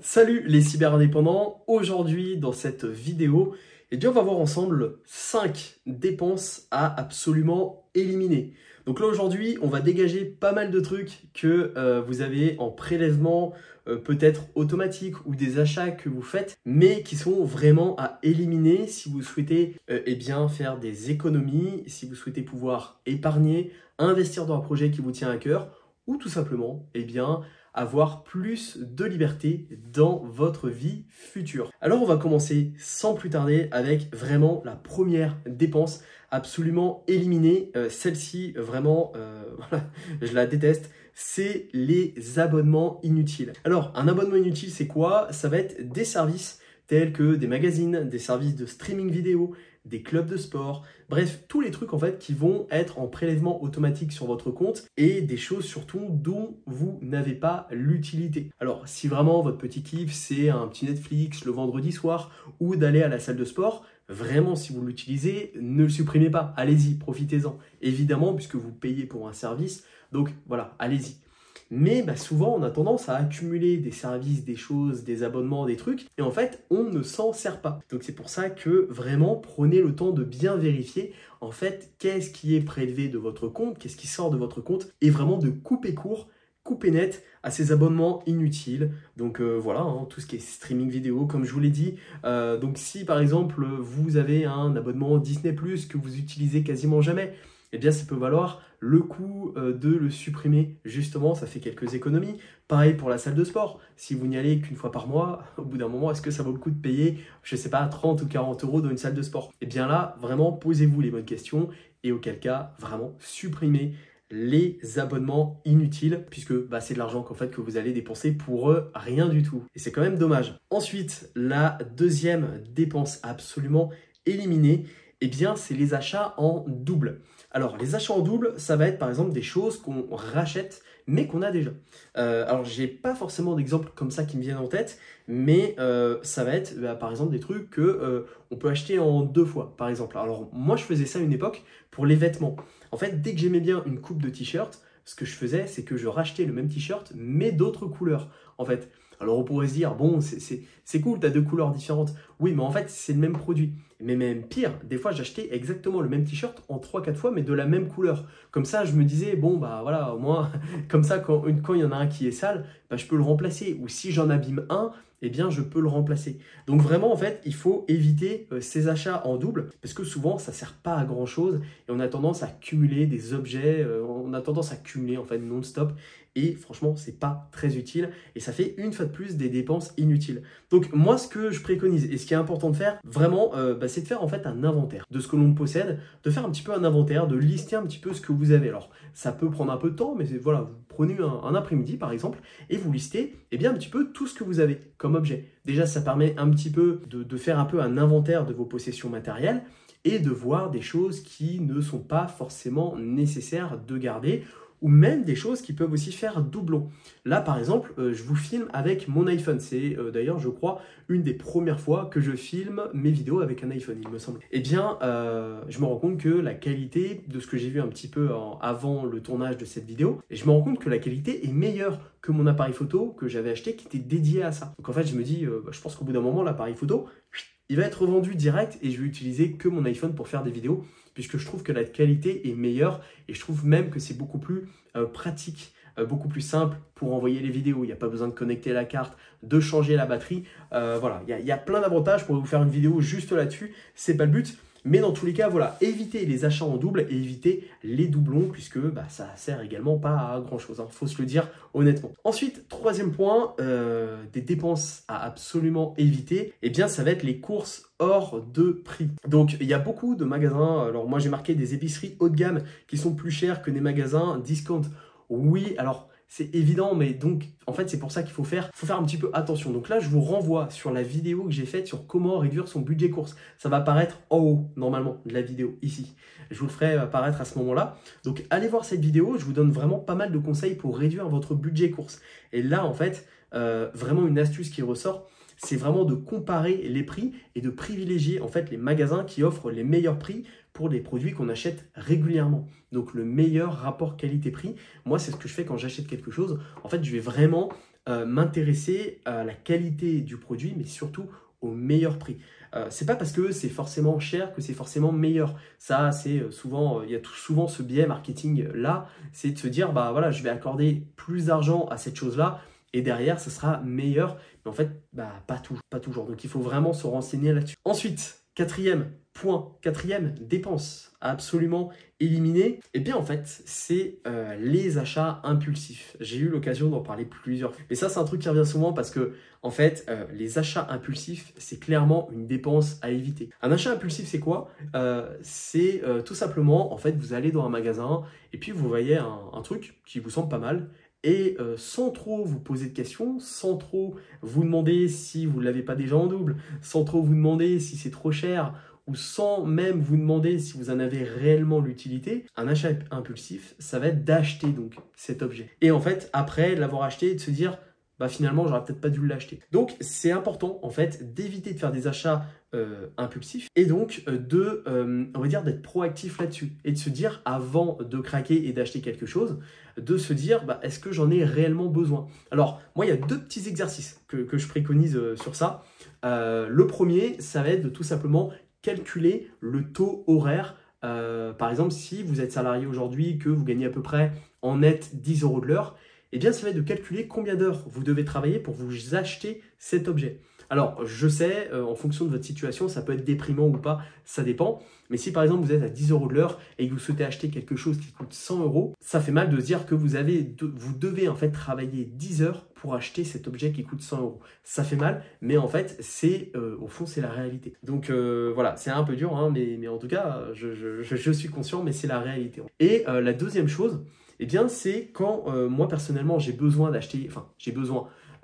Salut les cyberindépendants, aujourd'hui dans cette vidéo, on va voir ensemble 5 dépenses à absolument éliminer. Donc là aujourd'hui, on va dégager pas mal de trucs que vous avez en prélèvement, peut-être automatique ou des achats que vous faites, mais qui sont vraiment à éliminer si vous souhaitez faire des économies, si vous souhaitez pouvoir épargner, investir dans un projet qui vous tient à cœur, ou tout simplement avoir plus de liberté dans votre vie future. Alors on va commencer sans plus tarder avec vraiment la première dépense absolument éliminée. Celle-ci vraiment, voilà, je la déteste. C'est les abonnements inutiles. Alors un abonnement inutile c'est quoi? Ça va être des services tels que des magazines, des services de streaming vidéo, des clubs de sport, bref, tous les trucs en fait qui vont être en prélèvement automatique sur votre compte et des choses surtout dont vous n'avez pas l'utilité. Alors, si vraiment votre petit kiff c'est un petit Netflix le vendredi soir ou d'aller à la salle de sport, vraiment si vous l'utilisez, ne le supprimez pas, allez-y, profitez-en. Évidemment, puisque vous payez pour un service, donc voilà, allez-y. Mais souvent, on a tendance à accumuler des services, des choses, des abonnements, des trucs, et en fait, on ne s'en sert pas. Donc c'est pour ça que vraiment, prenez le temps de bien vérifier, en fait, qu'est-ce qui est prélevé de votre compte, qu'est-ce qui sort de votre compte, et vraiment de couper court, couper net à ces abonnements inutiles. Donc voilà, tout ce qui est streaming vidéo, comme je vous l'ai dit. Donc si par exemple, vous avez un abonnement Disney+, que vous utilisez quasiment jamais, eh bien ça peut valoir le coup de le supprimer, justement, ça fait quelques économies. Pareil pour la salle de sport, si vous n'y allez qu'une fois par mois, au bout d'un moment, est-ce que ça vaut le coup de payer, je ne sais pas, 30 ou 40 euros dans une salle de sport? Eh bien là, vraiment, posez-vous les bonnes questions et auquel cas, vraiment, supprimez les abonnements inutiles, puisque c'est de l'argent qu'en fait que vous allez dépenser pour rien du tout. Et c'est quand même dommage. Ensuite, la deuxième dépense absolument éliminée, eh bien, c'est les achats en double. Alors, les achats en double, ça va être par exemple des choses qu'on rachète, mais qu'on a déjà. Alors, j'ai pas forcément d'exemples comme ça qui me viennent en tête, mais ça va être par exemple des trucs que on peut acheter en 2 fois, par exemple. Alors, moi, je faisais ça à une époque pour les vêtements. En fait, dès que j'aimais bien une coupe de t-shirt, ce que je faisais, c'est que je rachetais le même t-shirt, mais d'autres couleurs, en fait. Alors, on pourrait se dire, bon, c'est cool, tu as 2 couleurs différentes. Oui, mais en fait, c'est le même produit. Mais même pire, des fois, j'achetais exactement le même t-shirt en 3-4 fois, mais de la même couleur. Comme ça, je me disais, bon, voilà, au moins, comme ça, quand il y en a un qui est sale, je peux le remplacer. Ou si j'en abîme un, eh bien, je peux le remplacer. Donc vraiment, en fait, il faut éviter ces achats en double, parce que souvent, ça ne sert pas à grand-chose, et on a tendance à cumuler des objets, on a tendance à cumuler, en fait, non-stop, et franchement, c'est pas très utile, et ça fait une fois de plus des dépenses inutiles. Donc moi, ce que je préconise, et ce qui est important de faire, vraiment, c'est de faire en fait un inventaire de ce que l'on possède, de faire un petit peu un inventaire, de lister un petit peu ce que vous avez. Alors, ça peut prendre un peu de temps, mais voilà, vous prenez un après-midi, par exemple, et vous listez un petit peu tout ce que vous avez comme objet. Déjà, ça permet un petit peu de faire un peu un inventaire de vos possessions matérielles et de voir des choses qui ne sont pas forcément nécessaires de garder, ou même des choses qui peuvent aussi faire doublon. Là, par exemple, je vous filme avec mon iPhone. C'est d'ailleurs, je crois, une des premières fois que je filme mes vidéos avec un iPhone, il me semble. Eh bien, je me rends compte que la qualité de ce que j'ai vu un petit peu avant le tournage de cette vidéo, et je me rends compte que la qualité est meilleure que mon appareil photo que j'avais acheté qui était dédié à ça. Donc en fait, je me dis, je pense qu'au bout d'un moment, l'appareil photo, il va être revendu direct et je vais utiliser que mon iPhone pour faire des vidéos, puisque je trouve que la qualité est meilleure et je trouve même que c'est beaucoup plus pratique, beaucoup plus simple pour envoyer les vidéos. Il n'y a pas besoin de connecter la carte, de changer la batterie. Voilà, il y a plein d'avantages pour vous faire une vidéo juste là-dessus. C'est pas le but. Mais dans tous les cas, voilà, évitez les achats en double et évitez les doublons puisque ça sert également pas à grand chose. Faut se le dire honnêtement. Ensuite, troisième point, des dépenses à absolument éviter, eh bien ça va être les courses hors de prix. Donc il y a beaucoup de magasins, alors moi j'ai marqué des épiceries haut de gamme qui sont plus chères que des magasins discount. Oui, alors c'est évident, mais donc en fait c'est pour ça qu'il faut faire un petit peu attention. Donc là je vous renvoie sur la vidéo que j'ai faite sur comment réduire son budget course. Ça va apparaître en haut normalement de la vidéo ici. Je vous le ferai apparaître à ce moment-là. Donc allez voir cette vidéo, je vous donne vraiment pas mal de conseils pour réduire votre budget course. Et là en fait, vraiment une astuce qui ressort, c'est vraiment de comparer les prix et de privilégier en fait les magasins qui offrent les meilleurs prix pour les produits qu'on achète régulièrement. Donc le meilleur rapport qualité-prix, moi c'est ce que je fais quand j'achète quelque chose. En fait, je vais vraiment m'intéresser à la qualité du produit, mais surtout au meilleur prix. C'est pas parce que c'est forcément cher que c'est forcément meilleur. Ça, c'est souvent, il y a souvent ce biais marketing là, c'est de se dire, bah voilà, je vais accorder plus d'argent à cette chose-là et derrière, ça sera meilleur. Mais en fait, bah, pas toujours. Donc, il faut vraiment se renseigner là-dessus. Ensuite, quatrième point, quatrième dépense à absolument éliminer, et bien en fait, c'est les achats impulsifs. J'ai eu l'occasion d'en parler plusieurs fois. Mais ça, c'est un truc qui revient souvent parce que, en fait, les achats impulsifs, c'est clairement une dépense à éviter. Un achat impulsif, c'est quoi? C'est tout simplement, en fait, vous allez dans un magasin et puis vous voyez un truc qui vous semble pas mal. Et sans trop vous poser de questions, sans trop vous demander si vous ne l'avez pas déjà en double, sans trop vous demander si c'est trop cher, ou sans même vous demander si vous en avez réellement l'utilité, un achat impulsif, ça va être d'acheter donc cet objet. Et en fait, après l'avoir acheté, de se dire, bah finalement, j'aurais peut-être pas dû l'acheter. Donc, c'est important en fait d'éviter de faire des achats impulsifs et donc on va dire d'être proactif là-dessus et de se dire avant de craquer et d'acheter quelque chose, de se dire bah, est-ce que j'en ai réellement besoin? Alors, moi, il y a deux petits exercices que je préconise sur ça. Le premier, ça va être de tout simplement calculer le taux horaire. Par exemple, si vous êtes salarié aujourd'hui, que vous gagnez à peu près en net 10 € de l'heure, eh bien, ça va être de calculer combien d'heures vous devez travailler pour vous acheter cet objet. Alors, je sais, en fonction de votre situation, ça peut être déprimant ou pas, ça dépend. Mais si par exemple vous êtes à 10 € de l'heure et que vous souhaitez acheter quelque chose qui coûte 100 €, ça fait mal de se dire que vous devez en fait travailler 10 heures pour acheter cet objet qui coûte 100 €. Ça fait mal, mais en fait, au fond, c'est la réalité. Donc voilà, c'est un peu dur, hein, mais en tout cas, je suis conscient, mais c'est la réalité. Et la deuxième chose, eh bien, c'est quand moi personnellement j'ai besoin d'acheter,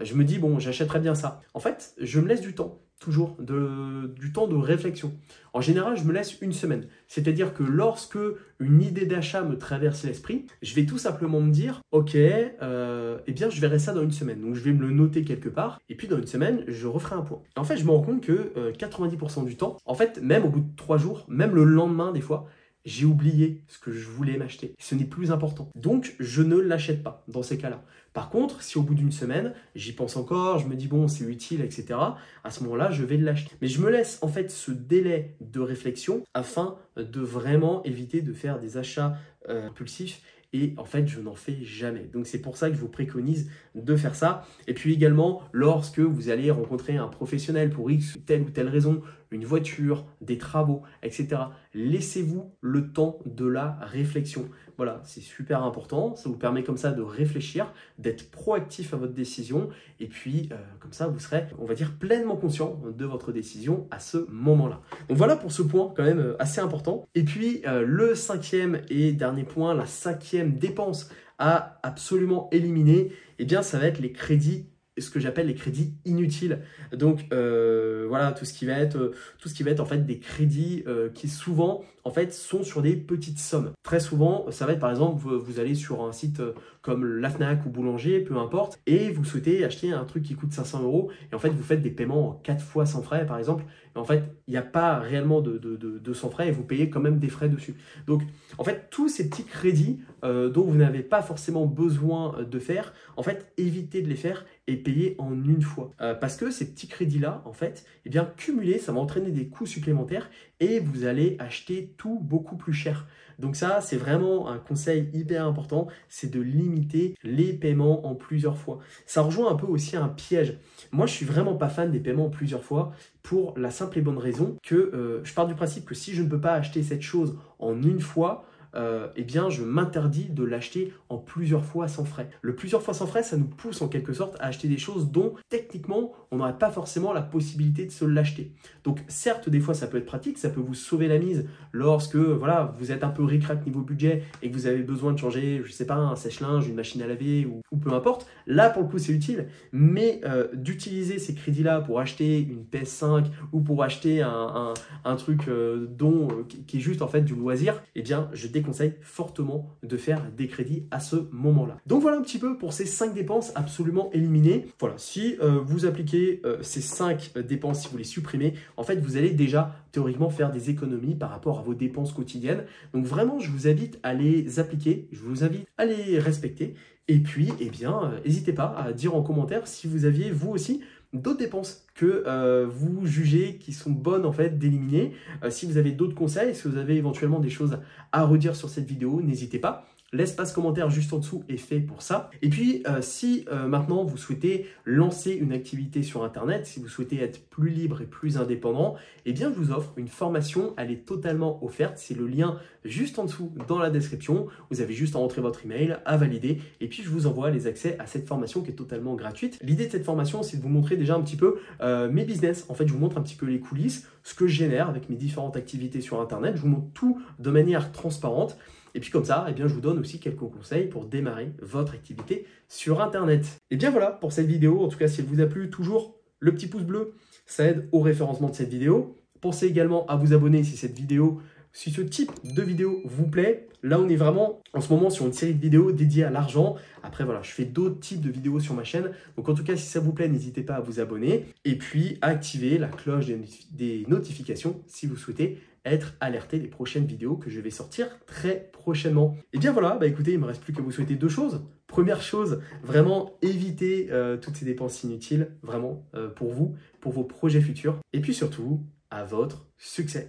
je me dis bon, j'achèterais bien ça. En fait, je me laisse du temps, toujours, du temps de réflexion. En général, je me laisse une semaine. C'est-à-dire que lorsque une idée d'achat me traverse l'esprit, je vais tout simplement me dire, ok, eh bien, je verrai ça dans une semaine. Donc, je vais me le noter quelque part. Et puis, dans une semaine, je referai un point. Et en fait, je me rends compte que 90% du temps, en fait, même au bout de 3 jours, même le lendemain, des fois, j'ai oublié ce que je voulais m'acheter. Ce n'est plus important. Donc, je ne l'achète pas dans ces cas-là. Par contre, si au bout d'une semaine, j'y pense encore, je me dis bon, c'est utile, etc., à ce moment-là, je vais l'acheter. Mais je me laisse en fait ce délai de réflexion afin de vraiment éviter de faire des achats impulsifs. Et en fait, je n'en fais jamais. Donc, c'est pour ça que je vous préconise de faire ça. Et puis également, lorsque vous allez rencontrer un professionnel pour X ou telle raison, une voiture, des travaux, etc., laissez-vous le temps de la réflexion. Voilà, c'est super important. Ça vous permet comme ça de réfléchir, d'être proactif à votre décision. Et puis, comme ça, vous serez, on va dire, pleinement conscient de votre décision à ce moment-là. Donc voilà pour ce point quand même assez important. Et puis, le cinquième et dernier point, la cinquième dépense à absolument éliminer, eh bien, ça va être les crédits, ce que j'appelle les crédits inutiles. Donc voilà, tout ce qui va être en fait des crédits qui souvent en fait sont sur des petites sommes. Très souvent, ça va être par exemple, vous allez sur un site comme la Fnac ou Boulanger, peu importe, et vous souhaitez acheter un truc qui coûte 500 € et en fait vous faites des paiements en 4 fois sans frais par exemple. Et en fait, il n'y a pas réellement de sans frais et vous payez quand même des frais dessus. Donc en fait, tous ces petits crédits dont vous n'avez pas forcément besoin de faire, en fait, évitez de les faire et payer en une fois. Parce que ces petits crédits-là, en fait, eh bien, cumulés, ça va entraîner des coûts supplémentaires et vous allez acheter tout beaucoup plus cher. Donc ça, c'est vraiment un conseil hyper important, c'est de limiter les paiements en plusieurs fois. Ça rejoint un peu aussi un piège. Moi, je suis vraiment pas fan des paiements en plusieurs fois pour la simple et bonne raison que je pars du principe que si je ne peux pas acheter cette chose en une fois, eh bien, je m'interdis de l'acheter en plusieurs fois sans frais. Le plusieurs fois sans frais, ça nous pousse en quelque sorte à acheter des choses dont techniquement, on n'aurait pas forcément la possibilité de se l'acheter. Donc certes, des fois, ça peut être pratique, ça peut vous sauver la mise lorsque voilà, vous êtes un peu ric-rac niveau budget et que vous avez besoin de changer, je sais pas, un sèche-linge, une machine à laver ou peu importe. Là, pour le coup, c'est utile, mais d'utiliser ces crédits-là pour acheter une PS5 ou pour acheter un truc qui est juste en fait du loisir, eh bien, je déconseille fortement de faire des crédits à ce moment-là. Donc voilà un petit peu pour ces 5 dépenses absolument éliminées. Voilà, si vous appliquez ces 5 dépenses, si vous les supprimez, en fait, vous allez déjà théoriquement faire des économies par rapport à vos dépenses quotidiennes. Donc vraiment, je vous invite à les appliquer, je vous invite à les respecter. Et puis, eh bien, n'hésitez pas à dire en commentaire si vous aviez, vous aussi, d'autres dépenses que vous jugez qui sont bonnes en fait d'éliminer. Si vous avez d'autres conseils, si vous avez éventuellement des choses à redire sur cette vidéo, n'hésitez pas. L'espace commentaire juste en dessous est fait pour ça. Et puis, si maintenant vous souhaitez lancer une activité sur Internet, si vous souhaitez être plus libre et plus indépendant, eh bien, je vous offre une formation. Elle est totalement offerte. C'est le lien juste en dessous dans la description. Vous avez juste à entrer votre email, à valider. Et puis, je vous envoie les accès à cette formation qui est totalement gratuite. L'idée de cette formation, c'est de vous montrer déjà un petit peu mes business. En fait, je vous montre un petit peu les coulisses, ce que je génère avec mes différentes activités sur Internet. Je vous montre tout de manière transparente. Et puis comme ça, eh bien, je vous donne aussi quelques conseils pour démarrer votre activité sur Internet. Et bien voilà pour cette vidéo. En tout cas, si elle vous a plu, toujours le petit pouce bleu, ça aide au référencement de cette vidéo. Pensez également à vous abonner si cette vidéo, si ce type de vidéo vous plaît. Là, on est vraiment en ce moment sur une série de vidéos dédiées à l'argent. Après, voilà, je fais d'autres types de vidéos sur ma chaîne. Donc, en tout cas, si ça vous plaît, n'hésitez pas à vous abonner. Et puis, activer la cloche des notifications si vous souhaitez être alerté des prochaines vidéos que je vais sortir très prochainement. Et bien voilà, écoutez, il ne me reste plus qu'à vous souhaiter 2 choses. Première chose, vraiment éviter toutes ces dépenses inutiles, vraiment pour vous, pour vos projets futurs. Et puis surtout, à votre succès.